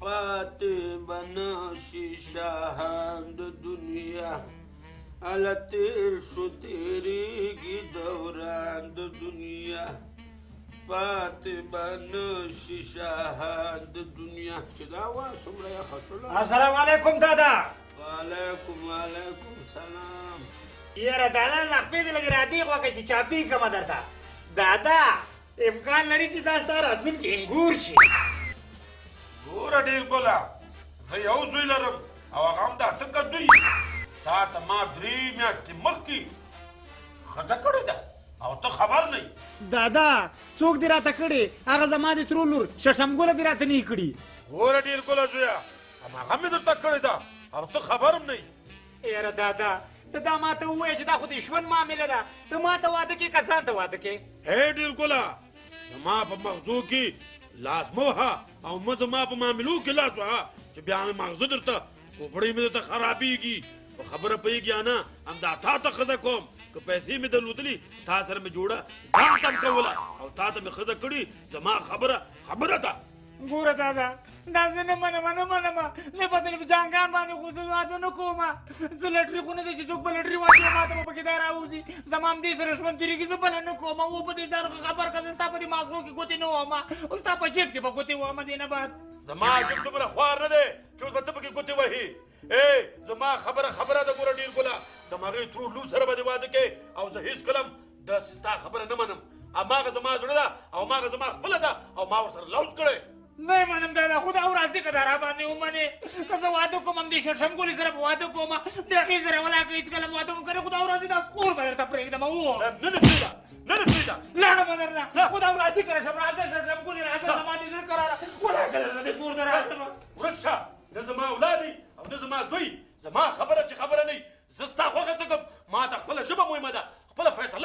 پاتې به نشي شاهان د دنیا هله تېر شو تېرېږي دوران د دنیا پاتې به نشي شاهان د دنیا چې دا وه څومره یخه شوله. السلام علیکم دادا. وعلیکم سلام. یاره دادا نقپې دې لږ راتېغ وکړه چې چاپي کړمه درته. دادا امکان لري چې دا ستا راتلونکي انګور شي. ګوره ډېر ګله زه یو زوی لرم او هغه هم د اته کدوی. تا ته ما 3 میاشتې مخکې ښځه کړې ده او ته خبر نه یې. دادا څوک دې راته کړې؟ هغه زما د ترور لور ششمګله دې راته نه کړي. ګوره ډېر ګله زویه هماغه مې درته کړې ده او ته خبر هم نه یې. یاره دادا ته دا ماته ووایه چې دا خو د ژوند معامله ده. ته ماته واده کې که ځان ته واده کې؟ هی ډېر ګله زما په مغزو کې لاس مه وهه او مه زما په معاملو کې لاس وهه چې بیا مې مغزه درته کوپړۍ مې درته خرابېږي. په خبره پوهېږي یا نه همدا تا ته ښځه کوم که پیسې مې درلودلي تا سره مې جوړه ځان تم کوله او تا ته مې ښځه کړي. زما خبره ده. ګوره دادا دا زه نه منمه زه به په جانګان باندې خو زه واده نه کومه. زه لټري خو نه دی چې څوک به لټري واچوي ما ته به پکې دا راوځي. زما همدې سره ژوند تېرېږي زه بله نه کومه. و په دې ځان خبر که زه ستا په دې ماغزو کې ګوتې نه وهمه او ستا په جیب کې به ګوتې وهمه دې نه بعد. زما ژب دومره خوار نه دی چې اوس به ته پکې ګوتې وهې. زما خبره ده ګوره ډېر ګله د هغې ترور لور سره به دې واده کې او زه هېڅکله هم د ستا خبره نه منم. هماغه زما زړه ده او هماغه زما خپله ده او ما ورسره لوز کړی. نه یې منم دادا خو دا ورځ دې که دا راباندې ومنې که زه واده کوم همدې شرشمګلې سره به واده کوم د هغې سره ولاکه هېڅکله م واده کوم که نه خو دا ورځ دې دا کور به درته پرېږدم نه پرېږده لاړه به درنه خو دا ورځ دې که راشم راځه شرشمګلې راځه زما دې زړه قراره ولاکه درته دې کور ته راشم. ورک شه نه زما اولاد او نه زما زوی. زما خبره چې خبره نه وي زه ستا خوښه څه کوم. ما ته خپله ژبه مهمه ده خپله فیصله